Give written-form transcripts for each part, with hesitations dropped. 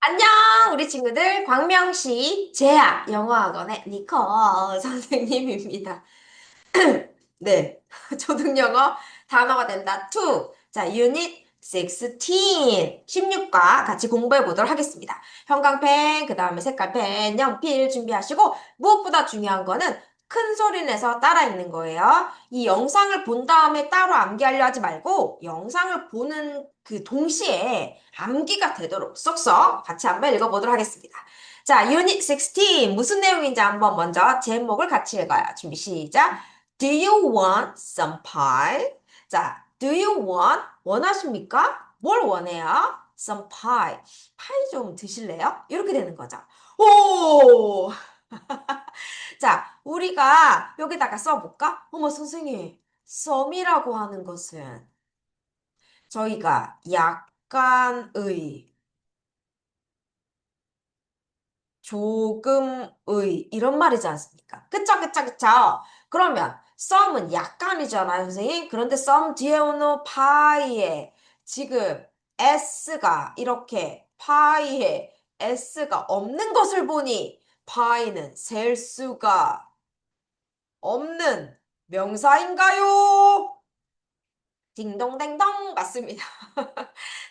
안녕, 우리 친구들. 광명시 제야 영어학원의 니커 선생님입니다. 네, 초등영어 단어가 된다. 2. 자, 유닛 16, 16과 같이 공부해 보도록 하겠습니다. 형광펜, 그 다음에 색깔펜, 연필 준비하시고 무엇보다 중요한 거는 큰 소리 내서 따라 읽는 거예요. 이 영상을 본 다음에 따로 암기하려 하지 말고 영상을 보는 그 동시에 암기가 되도록 쏙쏙 같이 한번 읽어보도록 하겠습니다. 자, 유닛 16 무슨 내용인지 한번 먼저 제목을 같이 읽어요. 준비 시작. Do you want some pie? 자, do you want? 원하십니까? 뭘 원해요? Some pie. 파이 좀 드실래요? 이렇게 되는 거죠. 오! 자, 우리가 여기다가 써볼까? 어머, 선생님. some이라고 하는 것은 저희가 약간의, 조금의 이런 말이지 않습니까? 그쵸, 그쵸, 그쵸. 그러면 some은 약간이잖아요, 선생님. 그런데 some 뒤에 오는 pie에 지금 s가 이렇게 pie에 s가 없는 것을 보니 pie는 셀 수가 없는 명사인가요? 딩동댕동 맞습니다.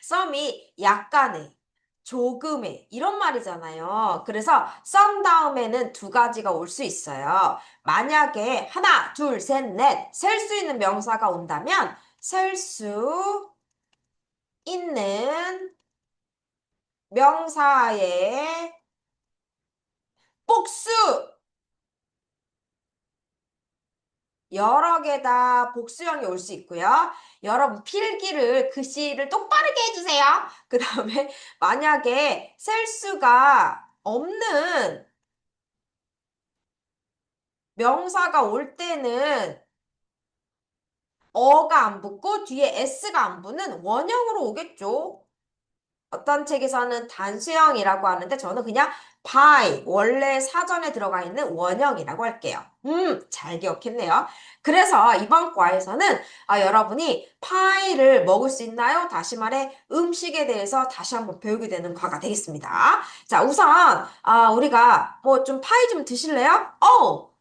some이 약간의, 조금의 이런 말이잖아요. 그래서 some 다음에는 두 가지가 올 수 있어요. 만약에 하나, 둘, 셋, 넷 셀 수 있는 명사가 온다면 셀 수 있는 명사의 복수 여러 개다 복수형이 올 수 있고요. 여러분 필기를 글씨를 똑바르게 해주세요. 그 다음에 만약에 셀 수가 없는 명사가 올 때는 어가 안 붙고 뒤에 s가 안 붙는 원형으로 오겠죠. 어떤 책에서는 단수형이라고 하는데 저는 그냥 by 원래 사전에 들어가 있는 원형이라고 할게요. 잘 기억했네요. 그래서 이번 과에서는 여러분이 파이를 먹을 수 있나요? 다시 말해 음식에 대해서 다시 한번 배우게 되는 과가 되겠습니다. 자, 우선 우리가 뭐 좀 파이 좀 드실래요?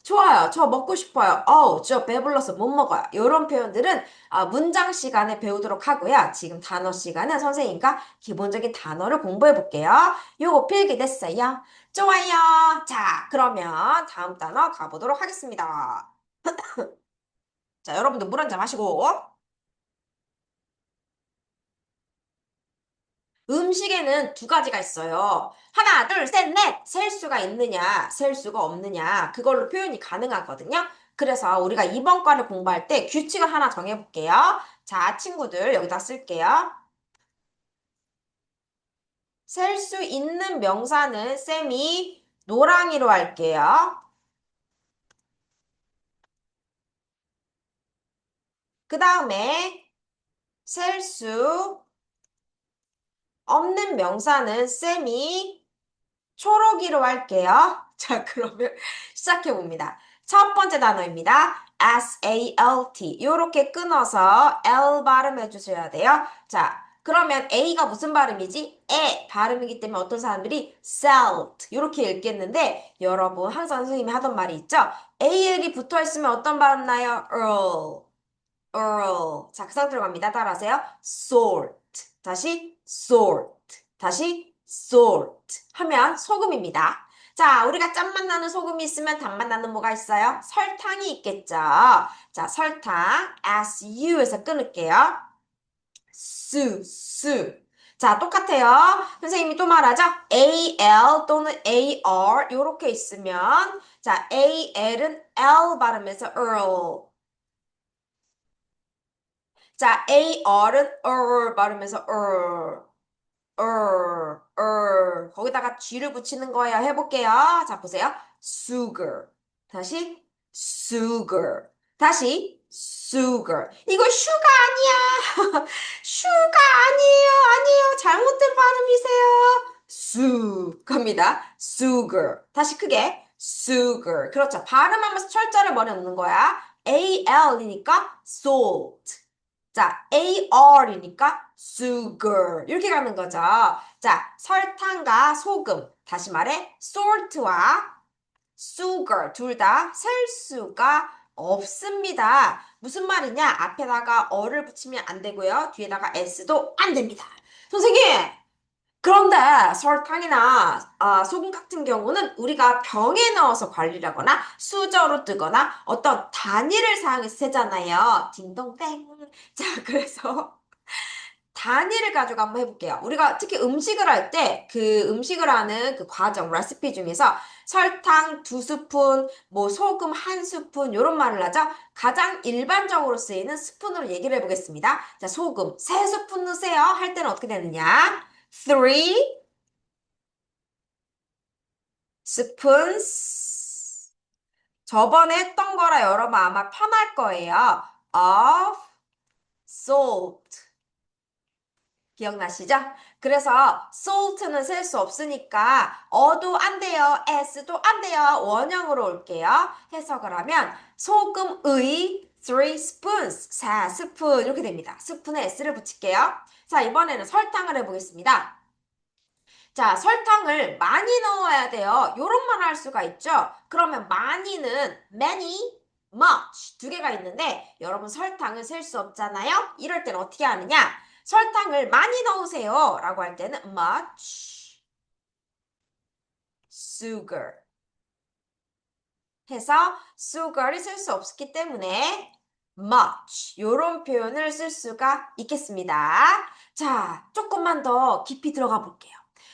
좋아요. 저 먹고 싶어요. 저 배불러서 못 먹어요. 이런 표현들은 문장 시간에 배우도록 하고요. 지금 단어 시간은 선생님과 기본적인 단어를 공부해 볼게요. 요거 필기 됐어요? 좋아요. 자, 그러면 다음 단어 가보도록 하겠습니다. 자, 여러분들 물 한 잔 마시고. 음식에는 두 가지가 있어요. 하나, 둘, 셋, 넷. 셀 수가 있느냐, 셀 수가 없느냐. 그걸로 표현이 가능하거든요. 그래서 우리가 이번 과를 공부할 때 규칙을 하나 정해볼게요. 자, 친구들 여기다 쓸게요. 셀 수 있는 명사는 쌤이 노랑이로 할게요. 그 다음에 셀 수 없는 명사는 쌤이 초록이로 할게요. 자, 그러면 시작해 봅니다. 첫 번째 단어입니다. SALT. 이렇게 끊어서 L 발음해 주셔야 돼요. 자, 그러면 A가 무슨 발음이지? 에 발음이기 때문에 어떤 사람들이 SALT 이렇게 읽겠는데 여러분 항상 선생님이 하던 말이 있죠? AL이 붙어 있으면 어떤 발음 나요? Earl. 자, 그 상태로 갑니다. 따라하세요. salt. 다시 salt. 다시 salt. 하면 소금입니다. 자, 우리가 짠맛 나는 소금이 있으면 단맛 나는 뭐가 있어요? 설탕이 있겠죠. 자, 설탕. SU에서 끊을게요. 수. 자, 똑같아요. 선생님이 또 말하죠? AL 또는 AR 이렇게 있으면 자, AL은 L 발음해서 Earl. 자, AR은 발음해서 거기다가 G를 붙이는 거예요. 해볼게요. 자, 보세요. sugar. 다시 sugar. 다시 sugar. 이거 슈가 아니야. 슈가 아니에요. 아니에요. 잘못된 발음이세요. 겁니다. sugar. 다시 크게 sugar. 그렇죠. 발음하면서 철자를 머리 넣는 거야. AL이니까 salt. 자, AR이니까 sugar. 이렇게 가는 거죠. 자, 설탕과 소금. 다시 말해, salt와 sugar 둘 다 셀 수가 없습니다. 무슨 말이냐? 앞에다가 어를 붙이면 안 되고요. 뒤에다가 s도 안 됩니다. 선생님, 그런데 설탕이나 소금 같은 경우는 우리가 병에 넣어서 관리를 하거나 수저로 뜨거나 어떤 단위를 사용해서 세잖아요. 딩동댕. 자, 그래서 단위를 가지고 한번 해볼게요. 우리가 특히 음식을 할 때 그 음식을 하는 그 과정, 레시피 중에서 설탕 2스푼, 뭐 소금 1스푼 이런 말을 하죠. 가장 일반적으로 쓰이는 스푼으로 얘기를 해보겠습니다. 자, 소금 3스푼 넣으세요. 할 때는 어떻게 되느냐? 3 spoons. 저번에 했던 거라 여러분 아마 편할 거예요. of salt. 기억나시죠? 그래서 salt는 셀 수 없으니까 어도 안 돼요. s도 안 돼요. 원형으로 올게요. 해석을 하면 소금의 3 spoons, 4스푼 이렇게 됩니다. 스푼에 s를 붙일게요. 자, 이번에는 설탕을 해보겠습니다. 자, 설탕을 많이 넣어야 돼요. 요런 말 할 수가 있죠. 그러면 많이는 many, much 두 개가 있는데 여러분 설탕을 셀 수 없잖아요. 이럴 때는 어떻게 하느냐? 설탕을 많이 넣으세요 라고 할 때는 much sugar 해서 sugar을 쓸 수 없기 때문에 much 요런 표현을 쓸 수가 있겠습니다. 자, 조금만 더 깊이 들어가 볼게요.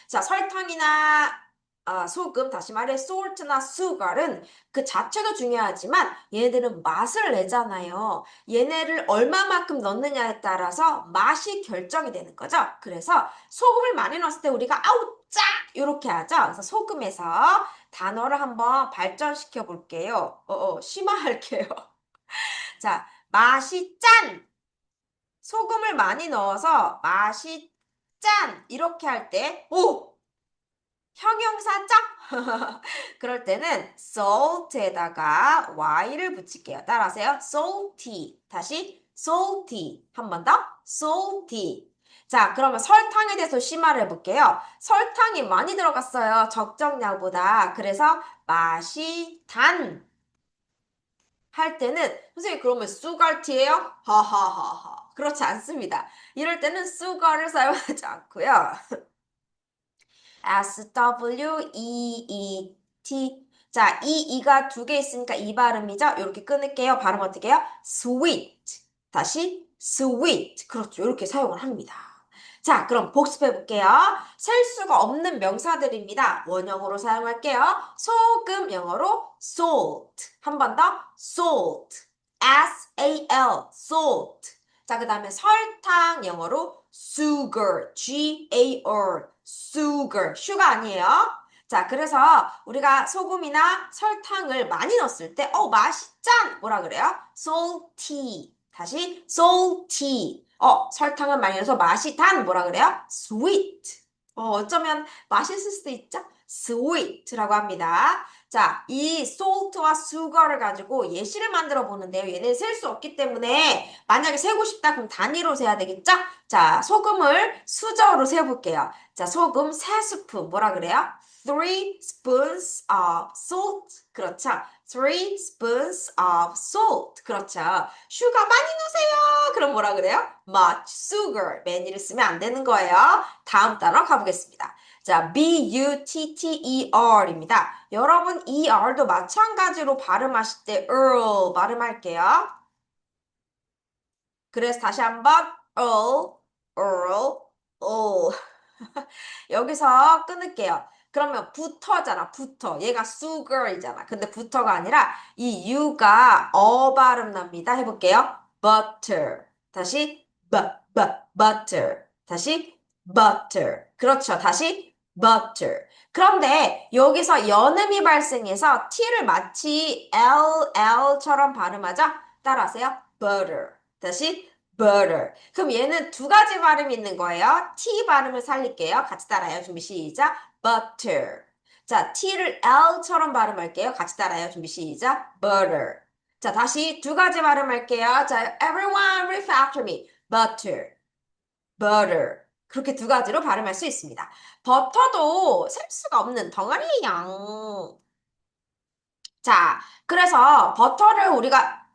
자, 설탕이나 소금, 다시 말해 salt나 sugar은 그 자체도 중요하지만 얘네들은 맛을 내잖아요. 얘네를 얼마만큼 넣느냐에 따라서 맛이 결정이 되는 거죠. 그래서 소금을 많이 넣었을 때 우리가 아우 짜! 이렇게 하죠. 그래서 소금에서 단어를 한번 발전시켜 볼게요. 심화할게요. 자, 맛이 짠! 소금을 많이 넣어서 맛이 짠! 이렇게 할 때, 오! 형용사 짝! 그럴 때는 salt에다가 y를 붙일게요. 따라하세요. salty. 다시 salty. 한 번 더. salty. 자, 그러면 설탕에 대해서 심화를 해볼게요. 설탕이 많이 들어갔어요. 적정량보다. 그래서 맛이 단. 할 때는 선생님 그러면 수갈티예요? 하하하하. 그렇지 않습니다. 이럴 때는 수가를 사용하지 않고요. SWEET. 자, 이가 두 개 있으니까 이 발음이죠? 이렇게 끊을게요. 발음 어떻게 해요? sweet. 다시 sweet. 그렇죠. 이렇게 사용을 합니다. 자, 그럼 복습해 볼게요. 셀 수가 없는 명사들입니다. 원형으로 사용할게요. 소금 영어로 salt. 한 번 더 salt. S-A-L. salt. 자, 그 다음에 설탕 영어로 sugar. G-A-R. sugar. 슈가 아니에요. 자, 그래서 우리가 소금이나 설탕을 많이 넣었을 때, 맛이 짠! 뭐라 그래요? salty. 다시, salty. 설탕을 많이 넣어서 맛이 단. 뭐라 그래요? sweet. 어쩌면 맛있을 수도 있죠? sweet라고 합니다. 자, 이 salt와 sugar를 가지고 예시를 만들어 보는데요. 얘는 셀 수 없기 때문에 만약에 세고 싶다 그럼 단위로 세야 되겠죠? 자, 소금을 수저로 세볼게요. 자, 소금 3스푼 뭐라 그래요? 3 spoons of salt. 그렇죠. 3 spoons of salt. 그렇죠. 슈가 많이 넣으세요. 그럼 뭐라 그래요? much sugar. many를 쓰면 안 되는 거예요. 다음 단어 가보겠습니다. 자, B-U-T-T-E-R입니다. 여러분, 이 R도 마찬가지로 발음하실 때 earl 발음할게요. 그래서 다시 한번 earl, earl, earl. 여기서 끊을게요. 그러면 부터잖아, 부터. 얘가 sugar이잖아. 근데 부터가 아니라 이 U가 발음 납니다. 해볼게요. butter. 다시 butter. 다시 butter. 그렇죠. 다시 butter. 그런데 여기서 연음이 발생해서 T를 마치 LL처럼 발음하죠? 따라하세요. butter. 다시 butter. 그럼 얘는 두 가지 발음이 있는 거예요. T 발음을 살릴게요. 같이 따라해요. 준비 시작. butter. 자, T를 L처럼 발음할게요. 같이 따라해요. 준비 시작. butter. 자, 다시 두 가지 발음할게요. 자, everyone repeat after me. butter, butter. 그렇게 두 가지로 발음할 수 있습니다. 버터도 셀 수가 없는 덩어리예요. 자, 그래서 버터를 우리가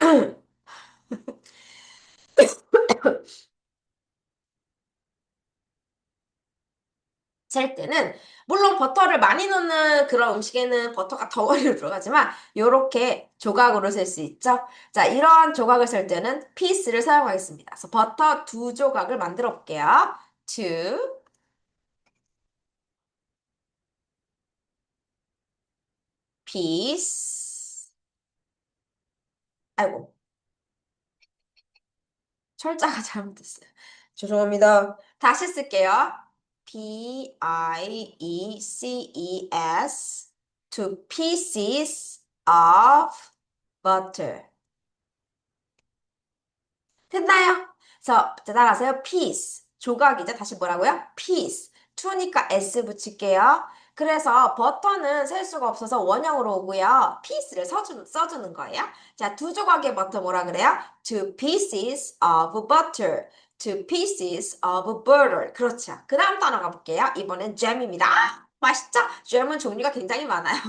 셀 때는 물론 버터를 많이 넣는 그런 음식에는 버터가 덩어리로 들어가지만 요렇게 조각으로 셀 수 있죠. 자, 이러한 조각을 셀 때는 피스를 사용하겠습니다. 그래서 버터 두 조각을 만들어 볼게요. two piece. 아이고, 철자가 잘못됐어요. 죄송합니다. 다시 쓸게요. P-I-E-C-E-S two pieces of butter. 됐나요? 그래서 따라하세요. piece. 조각이죠. 다시 뭐라고요? piece. to니까 s 붙일게요. 그래서 버터는 셀 수가 없어서 원형으로 오고요. piece를 써주는 거예요. 자, 두 조각의 버터 뭐라 그래요? Two pieces of butter. Two pieces of butter. 그렇죠. 그 다음 단어 가볼게요. 이번엔 jam입니다. 아, 맛있죠? jam은 종류가 굉장히 많아요.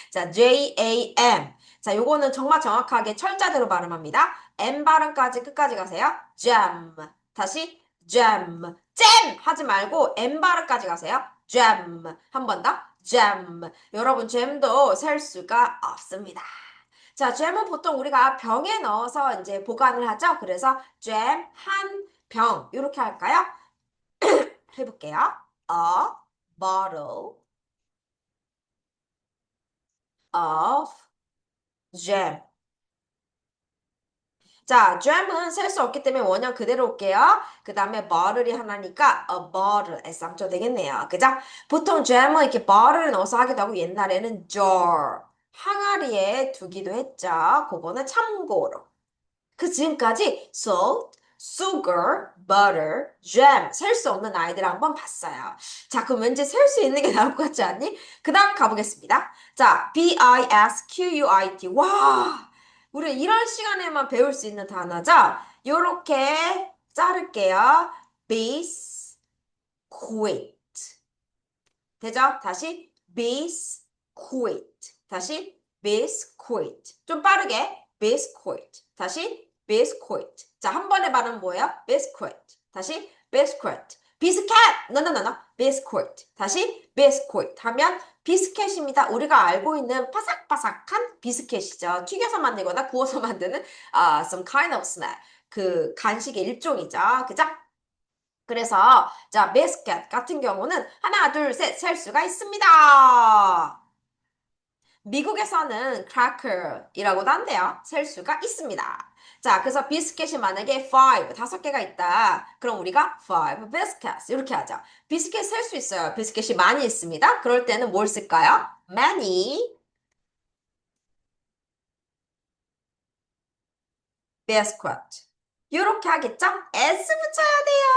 자, J-A-M. 자, 요거는 정말 정확하게 철자대로 발음합니다. M 발음까지 끝까지 가세요. jam. 다시 jam. 잼 하지 말고 M 발음까지 가세요. jam. 한 번 더. jam. 여러분 잼도 셀 수가 없습니다. 자, 잼은 보통 우리가 병에 넣어서 이제 보관을 하죠. 그래서 잼 한 병 이렇게 할까요? 해볼게요. A bottle of jam. 자, jam은 셀 수 없기 때문에 원형 그대로 올게요. 그 다음에 bottle이 하나니까 a bottle, S암조 되겠네요. 그죠? 보통 jam은 이렇게 bottle을 넣어서 하기도 하고 옛날에는 jar, 항아리에 두기도 했죠. 그거는 참고로. 그 지금까지 salt, sugar, butter, jam 셀 수 없는 아이들 한번 봤어요. 자, 그럼 왠지 셀 수 있는 게 나올 것 같지 않니? 그 다음 가보겠습니다. 자, biscuit. 와, 우리 이런 시간에만 배울 수 있는 단어죠? 요렇게 자를게요. biscuit. 되죠? 다시 biscuit. 다시 biscuit. 좀 빠르게 biscuit. 다시 biscuit. 자, 한 번에 발음 뭐예요? biscuit. 다시 biscuit. 비스켓! No, no, no, no. biscuit. 다시 biscuit 하면 비스켓입니다. 우리가 알고 있는 바삭바삭한 비스켓이죠. 튀겨서 만들거나 구워서 만드는 some kind of snack. 그 간식의 일종이죠. 그죠? 그래서 자, 비스켓 같은 경우는 하나, 둘, 셋 셀 수가 있습니다. 미국에서는 cracker이라고도 한대요. 셀 수가 있습니다. 자, 그래서 비스켓이 만약에 five, 다섯 개가 있다. 그럼 우리가 five biscuits 이렇게 하죠. 비스켓 셀 수 있어요. 비스켓이 많이 있습니다. 그럴 때는 뭘 쓸까요? many biscuit. 이렇게 하겠죠? S 붙여야 돼요.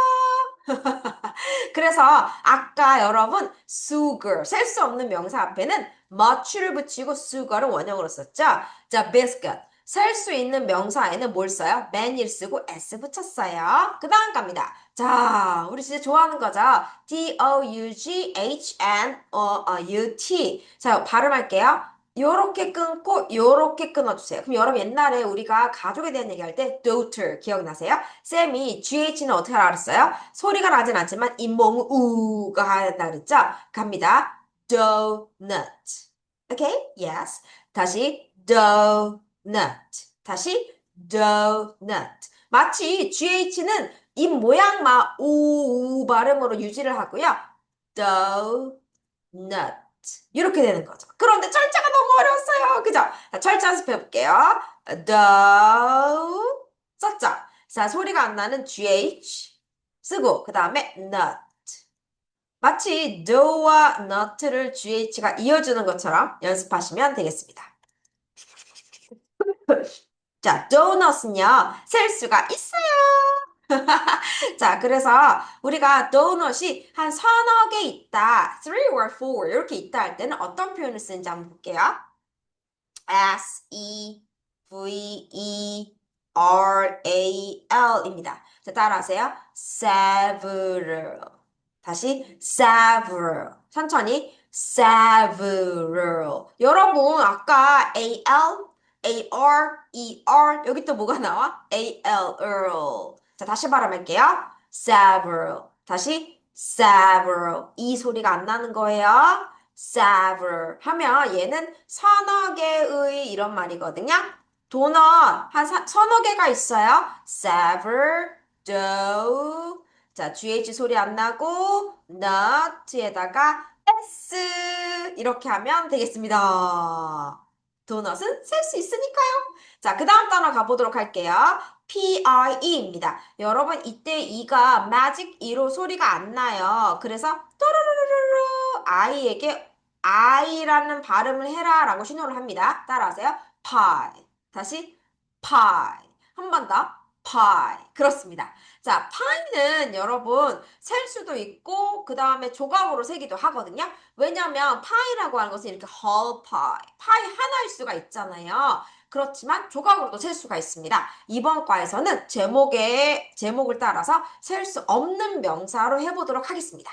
그래서 아까 여러분 sugar 셀 수 없는 명사 앞에는 much를 붙이고 sugar을 원형으로 썼죠. 자, biscuit 셀 수 있는 명사에는 뭘 써요? many를 쓰고 s 붙였어요. 그 다음 갑니다. 자, 우리 진짜 좋아하는 거죠. doughnuts. 자, 발음할게요. 요렇게 끊고 요렇게 끊어주세요. 그럼 여러분 옛날에 우리가 가족에 대한 얘기할 때 daughter 기억나세요? 쌤이 GH는 어떻게 알았어요? 소리가 나진 않지만 잇몸은 우가 한다 그랬죠? 갑니다. donut. 오케이? Yes. 다시 donut. 다시 donut. 마치 GH는 입 모양만 우 발음으로 유지를 하고요. donut. 이렇게 되는 거죠. 그런데 철자가 너무 어려웠어요. 그죠? 자, 철자 연습해볼게요. do 썼죠? 자, 소리가 안 나는 gh 쓰고 그 다음에 nut. 마치 do와 nut를 gh가 이어주는 것처럼 연습하시면 되겠습니다. 자, donut은요, 셀 수가 있어요. 자, 그래서 우리가 도넛이 한 서너 개 있다, three or four 이렇게 있다 할 때는 어떤 표현을 쓰는지 한번 볼게요. S-E-V-E Several입니다. 자, 따라하세요. Several. 다시 several. 천천히 several. 여러분 아까 AR 여기 또 뭐가 나와? ALL. 자, 다시 발음할게요. several. 다시 several. 이 소리가 안 나는 거예요. several 하면 얘는 서너 개의 이런 말이거든요. 도넛 한 서너 개가 있어요. several, dough. 자, GH 소리 안 나고 nut에다가 S 이렇게 하면 되겠습니다. 도넛은 셀 수 있으니까요. 자, 그 다음 단어 가보도록 할게요. PIE입니다. 여러분, 이때 이가 magic 2로 소리가 안 나요. 그래서 또르르르르 I에게 I라는 발음을 해라 라고 신호를 합니다. 따라하세요. pie. 다시 pie. 한 번 더. pie. 그렇습니다. 자, 파이는 여러분 셀 수도 있고 그 다음에 조각으로 세기도 하거든요. 왜냐면 파이라고 하는 것은 이렇게 whole pie, 파이 하나일 수가 있잖아요. 그렇지만 조각으로도 셀 수가 있습니다. 이번 과에서는 제목을 따라서 셀 수 없는 명사로 해보도록 하겠습니다.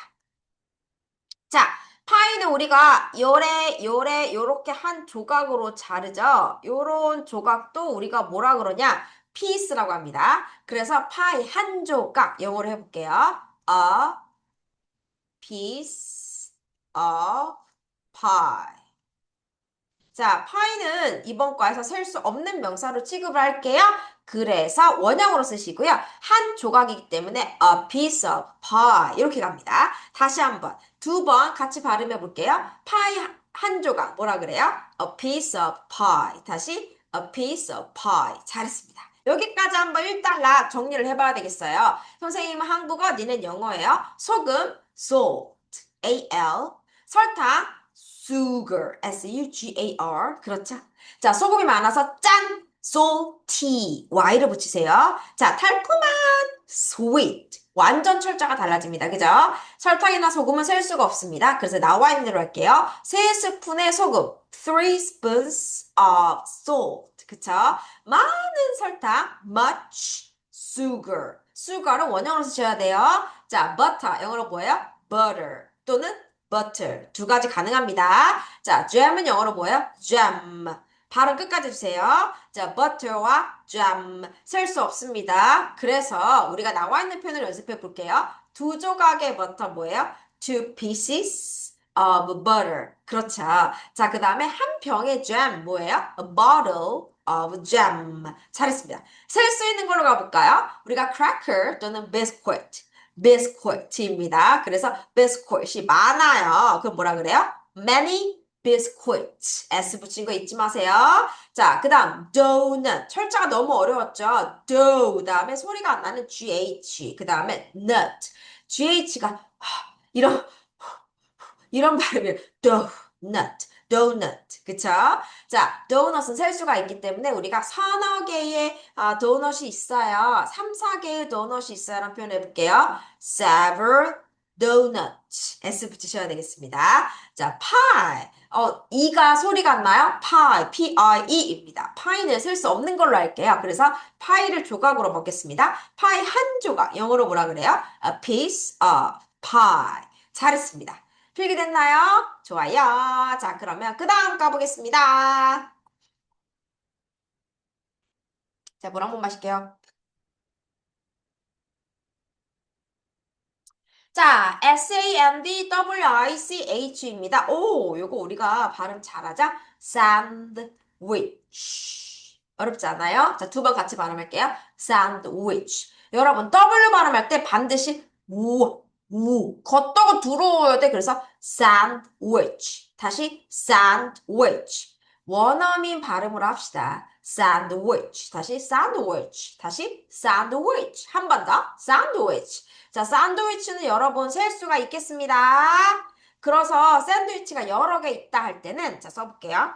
자, 파이는 우리가 요렇게 한 조각으로 자르죠. 요런 조각도 우리가 뭐라 그러냐? 피스라고 합니다. 그래서 파이 한 조각 영어로 해볼게요. A piece of pie. 자, 파이는 이번 과에서 셀 수 없는 명사로 취급을 할게요. 그래서 원형으로 쓰시고요. 한 조각이기 때문에 a piece of pie 이렇게 갑니다. 다시 한번, 두 번 같이 발음해 볼게요. 파이 한 조각 뭐라 그래요? a piece of pie. 다시 a piece of pie. 잘했습니다. 여기까지 한번 일단락 정리를 해봐야 되겠어요. 선생님은 한국어, 니는 영어예요. 소금, salt, A-L, 설탕, sugar, S-U-G-A-R. 그렇죠? 자, 소금이 많아서 짠, salty, Y를 붙이세요. 자, 달콤한, sweet. 완전 철자가 달라집니다. 그죠? 설탕이나 소금은 셀 수가 없습니다. 그래서 나와 있는 대로 할게요. 3스푼의 소금, 3 spoons of salt. 그쵸? 많은 설탕, much sugar. sugar은 원형으로 쓰셔야 돼요. 자, butter, 영어로 뭐예요? butter 또는 butter. 두 가지 가능합니다. 자, jam은 영어로 뭐예요? jam. 발음 끝까지 해주세요. 자, butter와 jam. 셀 수 없습니다. 그래서 우리가 나와 있는 표현을 연습해 볼게요. 두 조각의 버터 뭐예요? Two pieces of butter. 그렇죠. 자, 그 다음에 한 병의 jam 뭐예요? A bottle of jam. 잘했습니다. 셀 수 있는 걸로 가볼까요? 우리가 cracker 또는 biscuit. biscuit입니다. 그래서 biscuit이 많아요. 그럼 뭐라 그래요? Many biscuits. S 붙인 거 잊지 마세요. 자, 그 다음 donut. 철자가 너무 어려웠죠? do 다음에 소리가 안 나는 GH. 그 다음에 nut. GH가 이런 발음이에요. donut. donut. 그쵸? 자, 도넛은 셀 수가 있기 때문에 우리가 서너 개의 도넛이 있어요. 3, 4개의 도넛이 있어요. 라는 표현 해볼게요. several donuts. S 붙이셔야 되겠습니다. 자, pie. 이가 소리가 안 나요? pie. P-I-E입니다. 파이는 셀 수 없는 걸로 할게요. 그래서 파이를 조각으로 먹겠습니다. 파이 한 조각. 영어로 뭐라 그래요? A piece of pie. 잘했습니다. 필기됐나요? 좋아요. 자, 그러면 그 다음 가보겠습니다. 자, 물 한 번 마실게요. 자, sandwich입니다. 오, 요거 우리가 발음 잘하자. sandwich. 어렵지 않아요? 자, 두 번 같이 발음할게요. sandwich. 여러분, W 발음할 때 반드시 걷다가 들어오야 돼. 그래서 sandwich. 다시 sandwich. 원어민 발음으로 합시다. sandwich. 다시 sandwich. 다시 sandwich. 한 번 더. sandwich. 자, 샌드위치는 여러분 셀 수가 있겠습니다. 그래서 샌드위치가 여러 개 있다 할 때는 자, 써볼게요.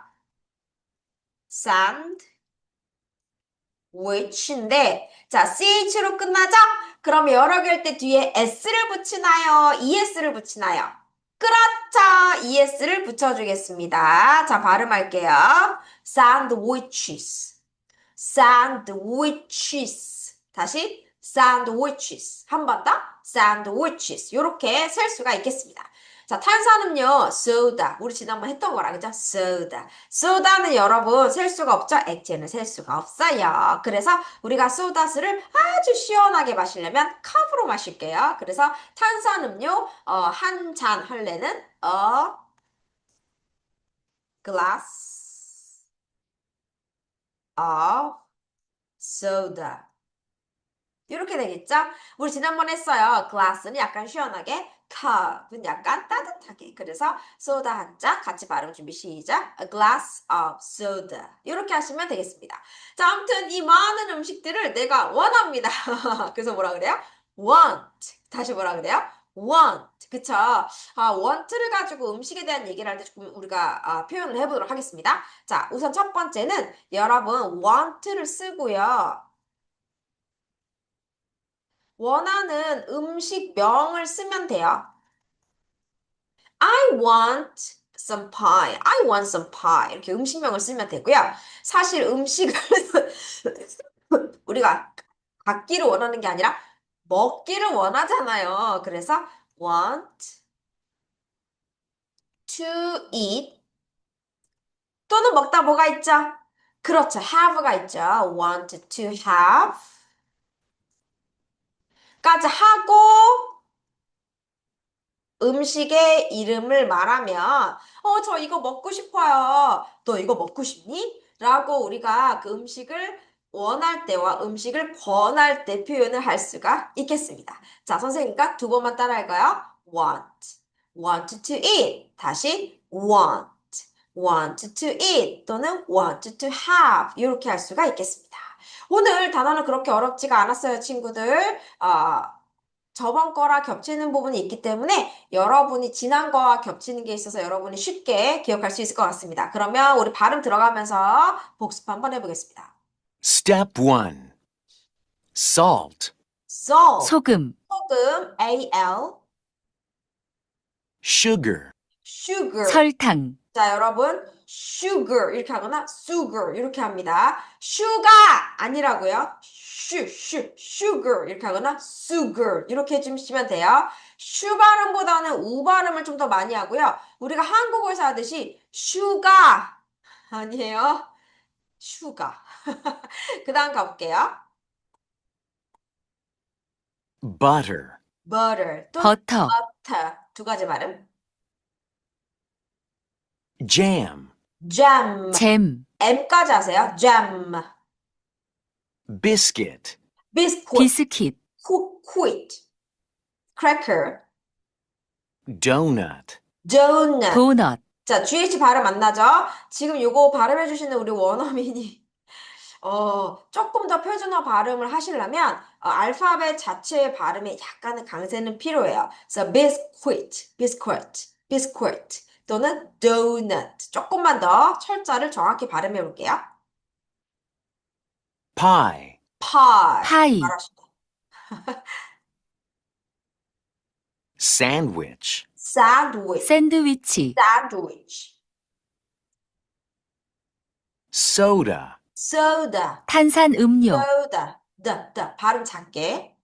샌드위치인데 자, CH로 끝나죠? 그럼 여러 개일 때 뒤에 S를 붙이나요? ES를 붙이나요? 그렇죠. ES를 붙여주겠습니다. 자, 발음할게요. sandwiches. sandwiches. 다시 sandwiches. 한 번 더 sandwiches. 이렇게 셀 수가 있겠습니다. 자, 탄산음료 soda. 우리 지난번 했던 거라 그죠? soda. 소다는 여러분 셀 수가 없죠? 액체는 셀 수가 없어요. 그래서 우리가 소다스를 아주 시원하게 마시려면 컵으로 마실게요. 그래서 탄산음료 한 잔 할래는 a glass of soda. 이렇게 되겠죠? 우리 지난번 했어요. glass는 약간 시원하게, cup은 약간 따뜻하게. 그래서 소다 한 잔 같이 발음 준비 시작. A glass of soda. 이렇게 하시면 되겠습니다. 자, 아무튼 이 많은 음식들을 내가 원합니다. 그래서 뭐라 그래요? want. 다시 뭐라 그래요? want. 그쵸? want를 가지고 음식에 대한 얘기를 할 때 조금 우리가 표현을 해보도록 하겠습니다. 자, 우선 첫 번째는 여러분 want를 쓰고요. 원하는 음식명을 쓰면 돼요. I want some pie. I want some pie. 이렇게 음식명을 쓰면 되고요. 사실 음식을 우리가 갖기를 원하는 게 아니라 먹기를 원하잖아요. 그래서 want to eat 또는 먹다 뭐가 있죠? 그렇죠. have가 있죠. want to have 까지 하고 음식의 이름을 말하면 저 이거 먹고 싶어요. 너 이거 먹고 싶니? 라고 우리가 그 음식을 원할 때와 음식을 권할 때 표현을 할 수가 있겠습니다. 자, 선생님과 두 번만 따라할까요? want, want to eat. 다시 want, want to eat 또는 want to have 이렇게 할 수가 있겠습니다. 오늘 단어는 그렇게 어렵지가 않았어요, 친구들. 저번 거랑 겹치는 부분이 있기 때문에 여러분이 지난 거와 겹치는 게 있어서 여러분이 쉽게 기억할 수 있을 것 같습니다. 그러면 우리 발음 들어가면서 복습 한번 해보겠습니다. Step 1. Salt, salt, 소금, 소금, A-L, sugar, sugar. 설탕, 자, 여러분, sugar 이렇게 하거나 sugar 이렇게 합니다. sugar 아니라고요. sugar 이렇게 하거나 sugar 이렇게 해주시면 돼요. 슈 발음보다는 우 발음을 좀 더 많이 하고요. 우리가 한국어에서 하듯이 슈가 아니에요. 슈가. 그 다음 가볼게요. butter, butter 또 버터, butter 두 가지 발음. jam, jam 잼, M까지 하세요. jam biscuit, biscuit 비스킷, quit cracker donut, donut 도넛, 자, GH 발음 안 나죠? 지금 요거 발음해 주시는 우리 원어민이 조금 더 표준어 발음을 하시려면 알파벳 자체의 발음에 약간의 강세는 필요해요. 그래서 biscuit 또는 donut 조금만 더 철자를 정확히 발음해 볼게요. pie, pie 파이, 잘하시네. sandwich, 샌드위치, sandwich soda, soda 탄산 음료, soda 발음 작게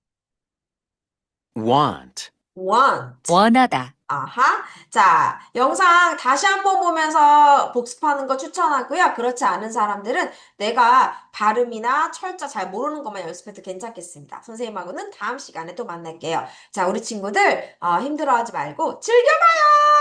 want, 원하다, 아하. 자, 영상 다시 한번 보면서 복습하는 거 추천하고요. 그렇지 않은 사람들은 내가 발음이나 철자 잘 모르는 것만 연습해도 괜찮겠습니다. 선생님하고는 다음 시간에 또 만날게요. 자, 우리 친구들 힘들어하지 말고 즐겨봐요!